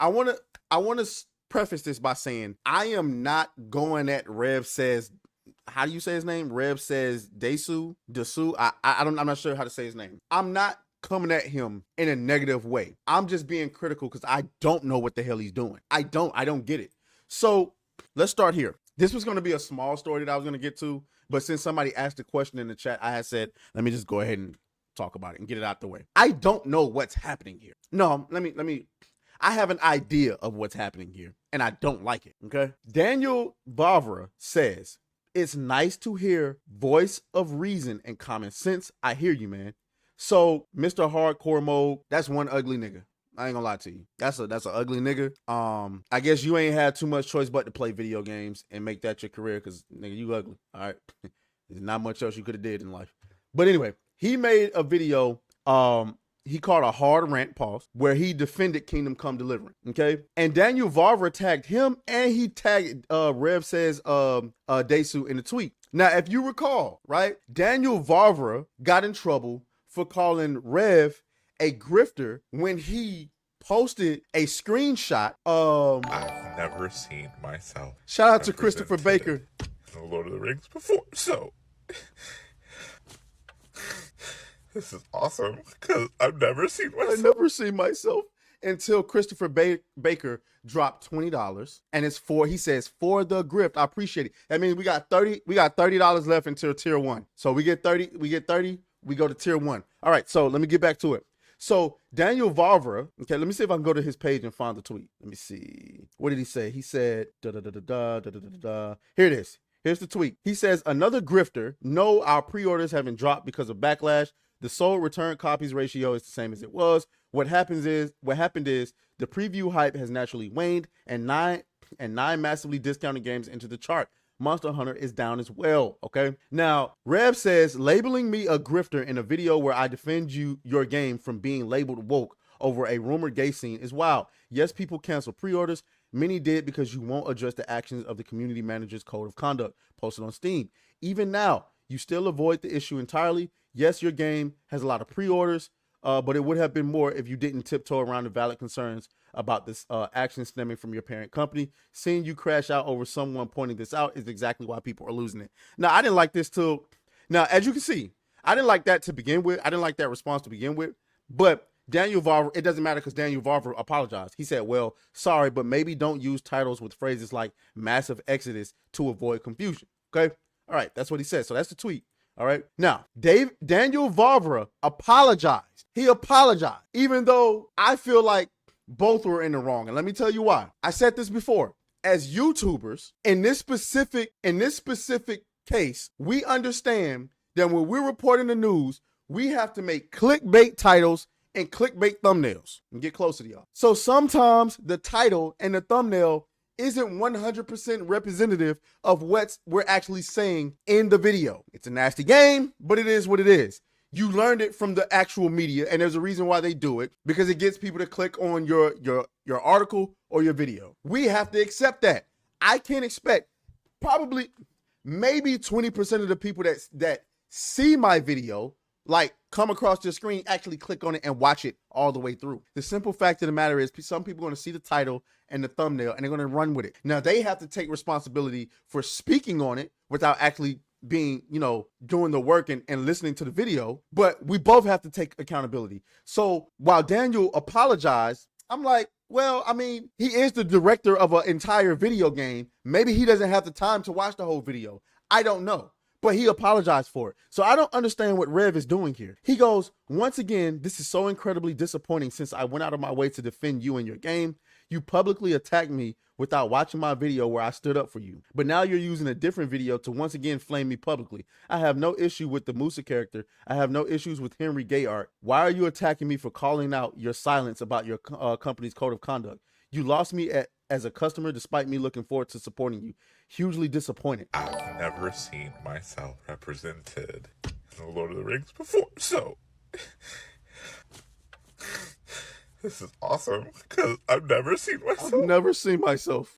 I want to preface this by saying I am not going at Rev Says. How do you say his name? Rev Says Desu. I'm not sure how to say his name. I'm not coming at him in a negative way. I'm just being critical because I don't know what the hell he's doing. I don't get it. So let's start here. This was going to be a small story that I was going to get to, but since somebody asked a question in the chat, I had said, let me just go ahead and talk about it and get it out the way. I don't know what's happening here. No, let me. I have an idea of what's happening here, and I don't like it, okay? Daniel Vavra says, it's nice to hear voice of reason and common sense. I hear you, man. So, Mr. Hardcore Mode, that's one ugly nigga. I ain't gonna lie to you. That's an ugly nigga. I guess you ain't had too much choice but to play video games and make that your career, because, nigga, you ugly, all right? There's not much else you could have did in life. But anyway, he made a video, he called a hard rant, pause, where he defended Kingdom Come Deliverance, okay? And Daniel Vavra tagged him, and he tagged Rev Says Desu in the tweet. Now, if you recall, right, Daniel Vavra got in trouble for calling Rev a grifter when he posted a screenshot of... I've never seen myself. Shout out to Christopher Baker. In the Lord of the Rings before, so... This is awesome, because I've never seen myself. I've never seen myself until Christopher Baker dropped $20, and it's for, he says, for the grift. I appreciate it. That means we got $30 left until tier 1. So we get 30, we go to tier 1. All right, so let me get back to it. So Daniel Vavra, okay, let me see if I can go to his page and find the tweet. Let me see. What did he say? He said, Here it is. Here's the tweet. He says, another grifter. No, our pre-orders haven't dropped because of backlash. The sold return copies ratio is the same as it was. What happened is the preview hype has naturally waned, and nine massively discounted games into the chart. Monster Hunter is down as well, okay? Now, Rev says, labeling me a grifter in a video where I defend your game from being labeled woke over a rumored gay scene is wild. Yes, people cancel pre-orders. Many did because you won't address the actions of the community manager's code of conduct posted on Steam. Even now, you still avoid the issue entirely. Yes, your game has a lot of pre-orders, but it would have been more if you didn't tiptoe around the valid concerns about this action stemming from your parent company. Seeing you crash out over someone pointing this out is exactly why people are losing it. Now, I didn't like this till... Now, as you can see, I didn't like that to begin with. I didn't like that response to begin with. But Daniel Vavra, it doesn't matter because Daniel Vavra apologized. He said, well, sorry, but maybe don't use titles with phrases like massive exodus to avoid confusion. Okay? All right, that's what he said. So that's the tweet. All right. Now, Daniel Vavra apologized. He apologized, even though I feel like both were in the wrong. And let me tell you why. I said this before. As YouTubers, in this specific case, we understand that when we're reporting the news, we have to make clickbait titles and clickbait thumbnails. And get closer to y'all. So sometimes the title and the thumbnail isn't 100% representative of what we're actually saying in the video. It's a nasty game, but it is what it is. You learned it from the actual media, and there's a reason why they do it, because it gets people to click on your article or your video. We have to accept that. I can't expect probably maybe 20% of the people that see my video, like come across your screen, actually click on it and watch it all the way through. The simple fact of the matter is some people are going to see the title and the thumbnail and they're going to run with it. Now they have to take responsibility for speaking on it without actually being, doing the work and listening to the video, but we both have to take accountability. So while Daniel apologized, I'm like, well, I mean, he is the director of an entire video game. Maybe he doesn't have the time to watch the whole video. I don't know. But he apologized for it. So I don't understand what Rev is doing here. He goes, once again, this is so incredibly disappointing since I went out of my way to defend you and your game. You publicly attacked me without watching my video where I stood up for you. But now you're using a different video to once again flame me publicly. I have no issue with the Musa character. I have no issues with Henry Gay art. Why are you attacking me for calling out your silence about your company's code of conduct? You lost me as a customer despite me looking forward to supporting you. Hugely disappointed. I've never seen myself represented in the Lord of the Rings before, so this is awesome because I've never seen myself.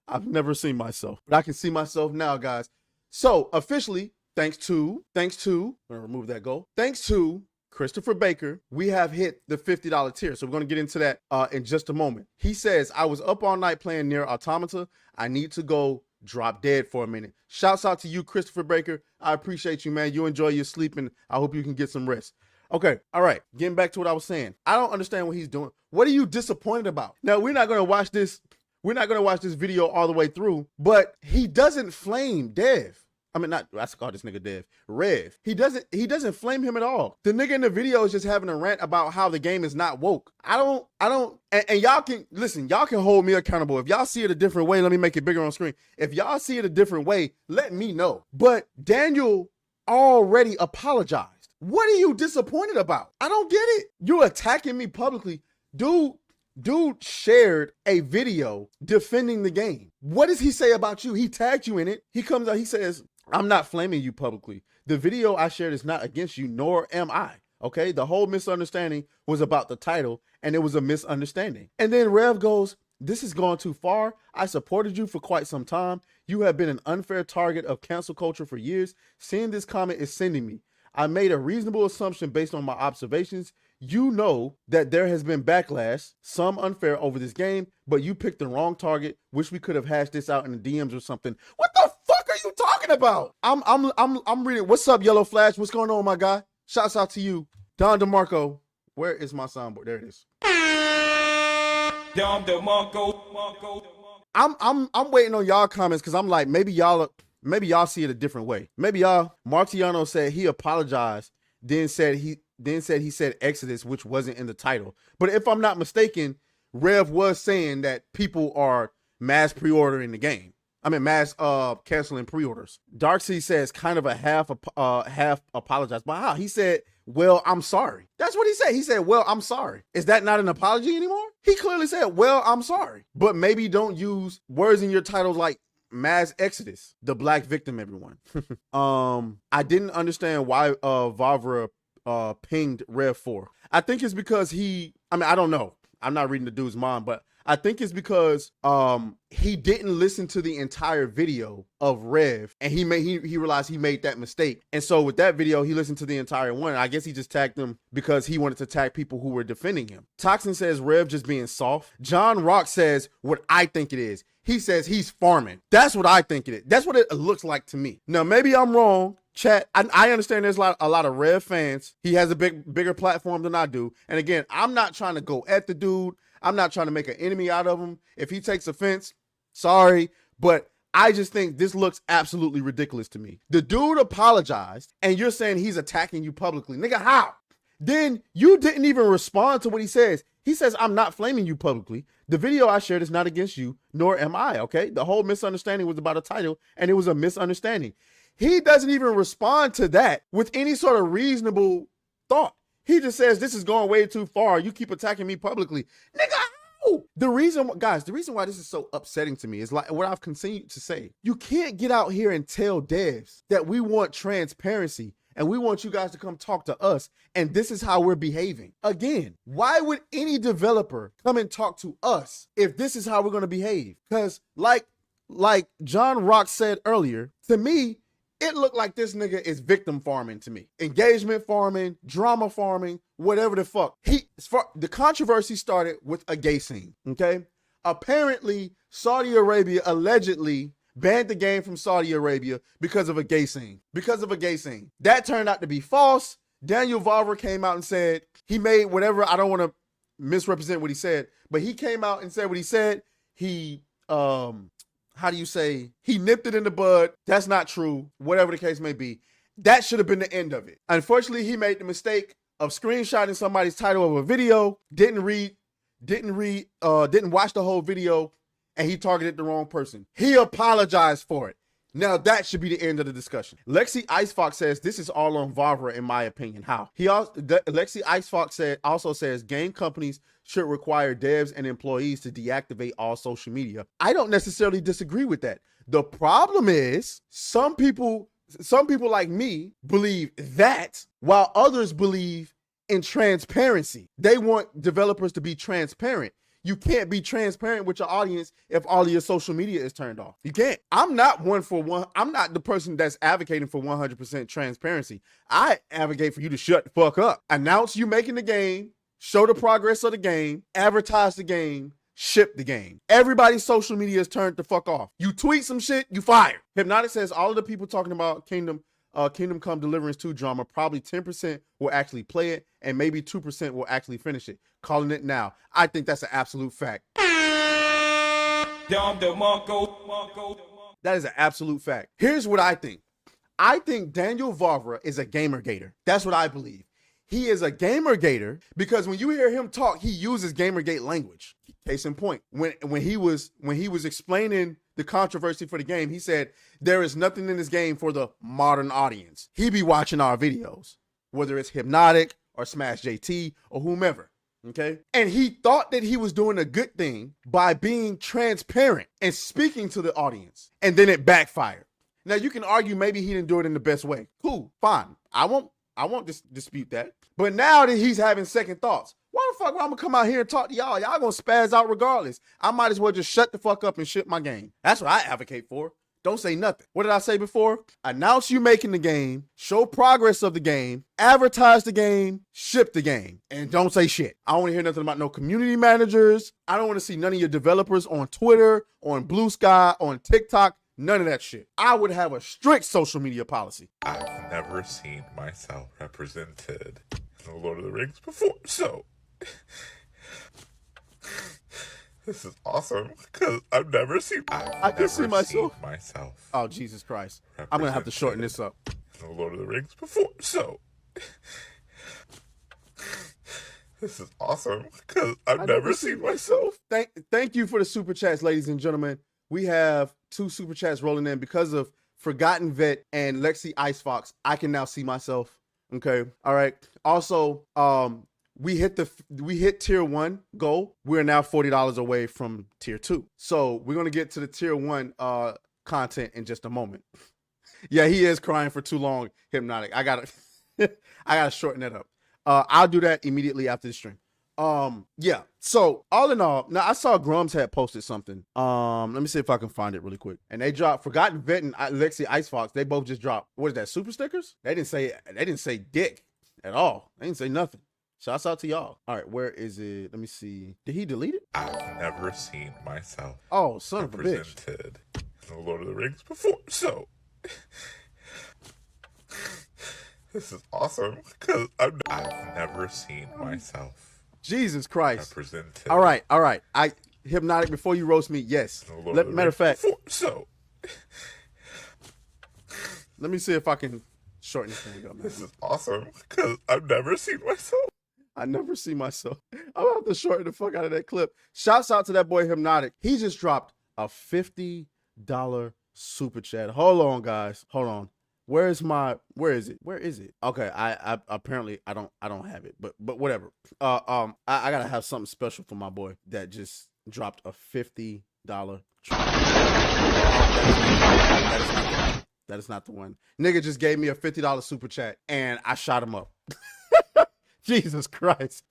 I've never seen myself. But I can see myself now, guys. So officially, thanks to, I'm gonna remove that goal. Thanks to Christopher Baker, we have hit the $50 tier. So we're going to get into that in just a moment. He says, I was up all night playing Nier Automata. I need to go drop dead for a minute. Shouts out to you, Christopher Baker. I appreciate you, man. You enjoy your sleep, and I hope you can get some rest. Okay, all right. Getting back to what I was saying. I don't understand what he's doing. What are you disappointed about? Now, we're not going to watch this. We're not going to watch this video all the way through, but he doesn't flame Dev. I mean, not, I call this nigga Dev, Rev. He doesn't flame him at all. The nigga in the video is just having a rant about how the game is not woke. And y'all can, listen, y'all can hold me accountable. If y'all see it a different way, let me make it bigger on screen. If y'all see it a different way, let me know. But Daniel already apologized. What are you disappointed about? I don't get it. You're attacking me publicly. Dude shared a video defending the game. What does he say about you? He tagged you in it. He comes out, he says, I'm not flaming you publicly. The video I shared is not against you, nor am I. Okay, the whole misunderstanding was about the title, and it was a misunderstanding. And then Rev goes, this has gone too far. I supported you for quite some time. You have been an unfair target of cancel culture for years. Seeing this comment is sending me. I made a reasonable assumption based on my observations. You know that there has been backlash, some unfair over this game, but you picked the wrong target. Wish we could have hashed this out in the DMs or something. What the fuck are you talking about? I'm reading. What's up, Yellow Flash? What's going on, my guy? Shouts out to you. Don DeMarco. Where is my soundboard? There it is. Don DeMarco. I'm waiting on y'all comments because I'm like, maybe y'all see it a different way. Maybe y'all, Martiano said he apologized, then said he said Exodus, which wasn't in the title. But if I'm not mistaken, Rev was saying that people are mass pre-ordering the game. I mean, mass canceling pre-orders. Darksea says kind of a half apologize. But how? He said, well, I'm sorry. That's what he said. He said, well, I'm sorry. Is that not an apology anymore? He clearly said, well, I'm sorry. But maybe don't use words in your titles like mass exodus, the black victim, everyone. I didn't understand why Vavra pinged Rev 4. I think it's because I don't know. I'm not reading the dude's mind, but I think it's because he didn't listen to the entire video of Rev, and he realized he made that mistake. And so with that video, he listened to the entire one. I guess he just tagged them because he wanted to tag people who were defending him. Toxin says Rev just being soft. John Rock says what I think it is. He says he's farming. That's what I think it is. That's what it looks like to me. Now, maybe I'm wrong. Chat, I understand there's a lot of Rev fans. He has a bigger platform than I do. And again, I'm not trying to go at the dude. I'm not trying to make an enemy out of him. If he takes offense, sorry. But I just think this looks absolutely ridiculous to me. The dude apologized, and you're saying he's attacking you publicly. Nigga, how? Then you didn't even respond to what he says. He says, I'm not flaming you publicly. The video I shared is not against you, nor am I, okay? The whole misunderstanding was about a title, and it was a misunderstanding. He doesn't even respond to that with any sort of reasonable thought. He just says, this is going way too far. You keep attacking me publicly. Nigga, how? The reason why this is so upsetting to me is like what I've continued to say. You can't get out here and tell devs that we want transparency and we want you guys to come talk to us, and this is how we're behaving. Again, why would any developer come and talk to us if this is how we're going to behave? Because like John Rock said earlier, to me, it looked like this nigga is victim farming to me. Engagement farming, drama farming, whatever the fuck. The controversy started with a gay scene, okay? Apparently, Saudi Arabia allegedly banned the game from Saudi Arabia because of a gay scene. That turned out to be false. Daniel Vavra came out and said, he made whatever, I don't want to misrepresent what he said, but he came out and said what he said. He, he nipped it in the bud. That's not true. Whatever the case may be. That should have been the end of it. Unfortunately, he made the mistake of screenshotting somebody's title of a video, didn't watch the whole video, and he targeted the wrong person. He apologized for it. Now that should be the end of the discussion. Lexi Icefox says this is all on Vavra in my opinion. How? Lexi Icefox also says game companies should require devs and employees to deactivate all social media. I don't necessarily disagree with that. The problem is some people like me believe that, while others believe in transparency. They want developers to be transparent. you can't be transparent with your audience if all of your social media is turned off. You can't. I'm not the person that's advocating for 100% transparency. I advocate for you to shut the fuck up. Announce you making the game, show the progress of the game, advertise the game, ship the game. Everybody's social media is turned the fuck off. You tweet some shit, you fired. Hypnotic says all of the people talking about Kingdom Come Deliverance 2 drama, probably 10% will actually play it and maybe 2% will actually finish it. Calling it now. I think that's an absolute fact. That is an absolute fact. Here's what I think. I think Daniel Vavra is a Gamergater. That's what I believe. He is a Gamergater because when you hear him talk, he uses Gamergate language. Case in point, when he was explaining the controversy for the game, he said, there is nothing in this game for the modern audience. He be watching our videos, whether it's Hypnotic or Smash JT or whomever, okay? And he thought that he was doing a good thing by being transparent and speaking to the audience, and then it backfired. Now, you can argue maybe he didn't do it in the best way. Cool, fine. I won't dispute that. But now that he's having second thoughts, why the fuck would I'm gonna come out here and talk to y'all? Y'all gonna spaz out regardless. I might as well just shut the fuck up and ship my game. That's what I advocate for. Don't say nothing. What did I say before? Announce you making the game, show progress of the game, advertise the game, ship the game, and don't say shit. I don't want to hear nothing about no community managers. I don't want to see none of your developers on Twitter, on Blue Sky, on TikTok. None of that shit. I would have a strict social media policy. I've never seen myself represented in the Lord of the Rings before, so this is awesome because I've never seen. I can see myself. Myself. Oh, Jesus Christ! I'm gonna have to shorten this up. In the Lord of the Rings before, so this is awesome because I've never seen myself. Thank you for the super chats, ladies and gentlemen. We have 2 super chats rolling in because of Forgotten Vet and Lexi Icefox. I can now see myself. Okay. All right. Also, we hit tier 1 goal. We're now $40 away from tier 2. So we're gonna get to the tier 1 content in just a moment. Yeah, he is crying for too long, Hypnotic. I gotta shorten that up. I'll do that immediately after the stream. Yeah, so all in all, now I saw Grums had posted something. Let me see if I can find it really quick. And they dropped Forgotten Vet and Lexi Icefox. They both just dropped, what is that, super stickers? They didn't say dick at all. They didn't say nothing. Shouts out to y'all. All right, where is it? Let me see. Did he delete it? I've never seen myself. Oh, son of a bitch. Represented in the Lord of the Rings before, so this is awesome because I've never seen myself. Jesus Christ. Represented. All right. Hypnotic, before you roast me, yes. Matter of fact, before, so let me see if I can shorten this thing up. This is awesome because I've never seen myself. I never see myself. I'm about to shorten the fuck out of that clip. Shouts out to that boy Hypnotic. He just dropped a $50 super chat. Hold on, guys. Hold on. Where is it? Okay, I apparently I don't have it, but whatever. I gotta have something special for my boy that just dropped a $50. That is not the one. Nigga just gave me a $50 super chat and I shot him up. Jesus Christ.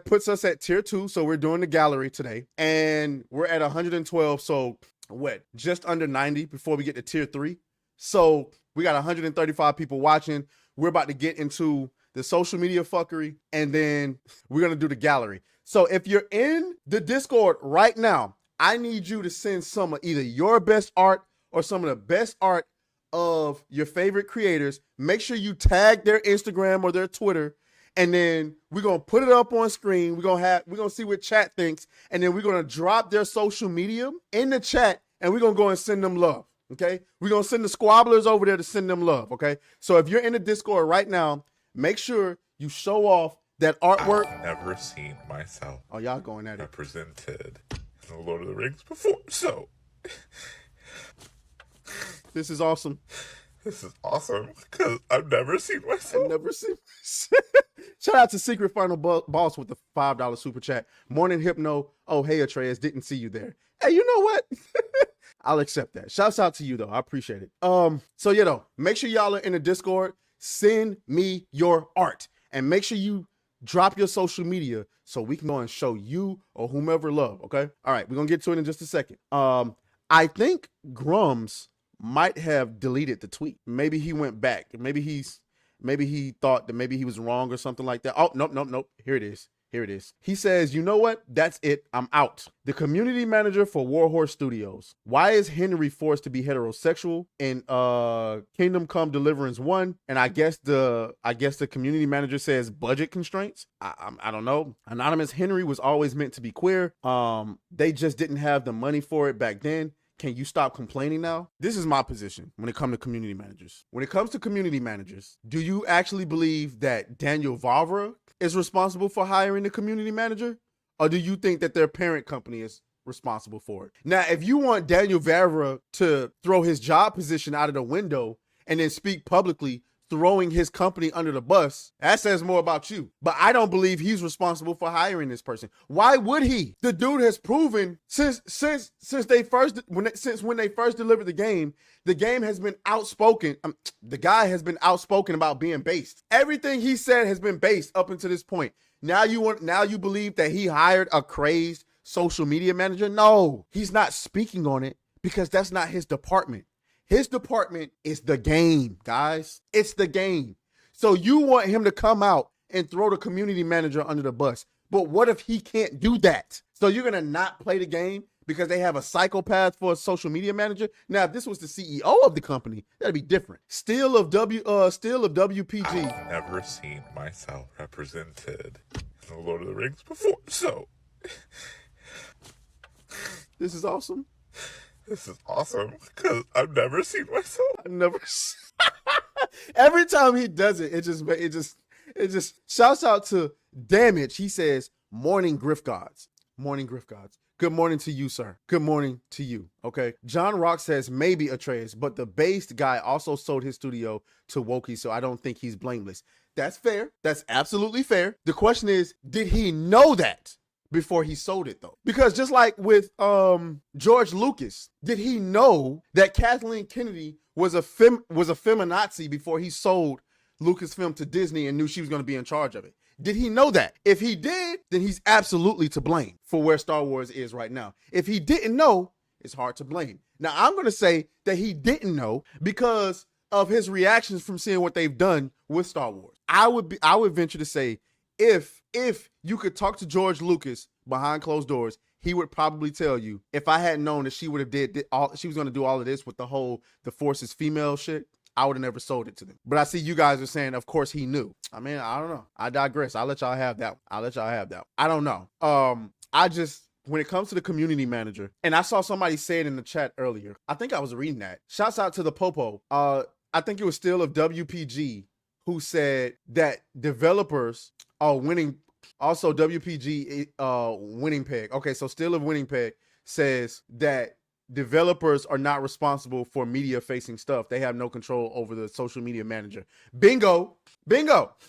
Puts us at tier 2, so we're doing the gallery today, and we're at 112. So what? Just under 90 before we get to tier 3. So we got 135 people watching. We're about to get into the social media fuckery, and then we're gonna do the gallery. So if you're in the Discord right now, I need you to send some of either your best art or some of the best art of your favorite creators. Make sure you tag their Instagram or their Twitter. And then we're going to put it up on screen. We're going to see what chat thinks. And then we're going to drop their social media in the chat. And we're going to go and send them love. Okay. We're going to send the squabblers over there to send them love. Okay. So if you're in the Discord right now, make sure you show off that artwork. I've never seen myself. Oh, y'all going at it. Represented in the Lord of the Rings before. So this is awesome. This is awesome because I've never seen myself. I've never seen. Shout out to Secret Final Boss with the $5 super chat. Morning Hypno. Oh, hey, Atreus. Didn't see you there. Hey, you know what? I'll accept that. Shouts out to you, though. I appreciate it. So, you know, make sure y'all are in the Discord. Send me your art. And make sure you drop your social media so we can go and show you or whomever love, okay? All right, we're going to get to it in just a second. I think Grums might have deleted the tweet. Maybe he went back. Maybe he thought that maybe he was wrong or something like that. Oh, nope. Here it is. He says, you know what? That's it. I'm out. The community manager for Warhorse Studios. Why is Henry forced to be heterosexual in Kingdom Come Deliverance 1? And I guess the community manager says budget constraints. I don't know. Anonymous Henry was always meant to be queer. They just didn't have the money for it back then. Can you stop complaining now? This is my position when it comes to community managers. When it comes to community managers, do you actually believe that Daniel Vavra is responsible for hiring the community manager? Or do you think that their parent company is responsible for it? Now, if you want Daniel Vavra to throw his job position out of the window and then speak publicly throwing his company under the bus, that says more about you. But I don't believe he's responsible for hiring this person. Why would he? The dude has proven since when they first delivered the game has been outspoken. The guy has been outspoken about being based. Everything he said has been based up until this point. Now you believe that he hired a crazed social media manager? No, he's not speaking on it because that's not his department. His department is the game, guys. It's the game. So you want him to come out and throw the community manager under the bus. But what if he can't do that? So you're going to not play the game because they have a psychopath for a social media manager? Now, if this was the CEO of the company, that'd be different. Still of WPG. I've never seen myself represented in the Lord of the Rings before, so This is awesome. this is awesome because I've never seen myself. Every time he does it, it just shouts out to Damage. He says, morning Griff Gods. Morning Griff Gods. Good morning to you, sir. Good morning to you. Okay. John Rock says maybe Atreus, but the based guy also sold his studio to Wokey, so I don't think he's blameless. That's fair. That's absolutely fair. The question is, did he know that before he sold it, though? Because just like with George Lucas, did he know that Kathleen Kennedy was a feminazi before he sold Lucasfilm to Disney and knew she was going to be in charge of it? Did he know that? If he did, then he's absolutely to blame for where Star Wars is right now. If he didn't know, it's hard to blame. Now, I'm going to say that he didn't know because of his reactions from seeing what they've done with Star Wars. I would venture to say if you could talk to George Lucas behind closed doors, he would probably tell you, if I hadn't known that she would have she was going to do all of this with the Force is female shit, I would have never sold it to them. But I see you guys are saying, of course he knew. I mean, I don't know. I digress. I'll let y'all have that. I don't know. When it comes to the community manager, and I saw somebody say it in the chat earlier. I think I was reading that. Shouts out to the Popo. I think it was still of WPG who said that developers are winning. Also, WPG Winning Peg. Okay, so still of Winning Peg says that developers are not responsible for media facing stuff. They have no control over the social media manager. Bingo.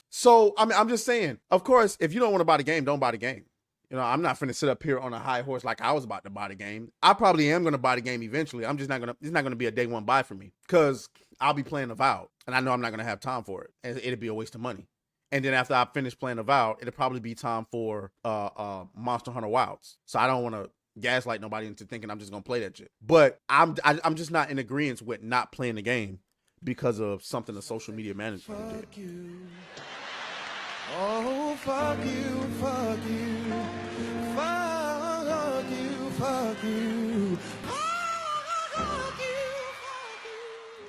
So I mean, I'm just saying, of course, if you don't want to buy the game, don't buy the game. You know, I'm not finna sit up here on a high horse like I was about to buy the game. I probably am gonna buy the game eventually. It's not gonna be a day one buy for me because I'll be playing Avowed and I know I'm not gonna have time for it. And it'd be a waste of money. And then after I finish playing Avowed, it'll probably be time for Monster Hunter Wilds. So I don't want to gaslight nobody into thinking I'm just gonna play that shit. But I'm just not in agreement with not playing the game because of something the social media management did. Fuck you. Oh, fuck you, fuck you. Fuck you, fuck you.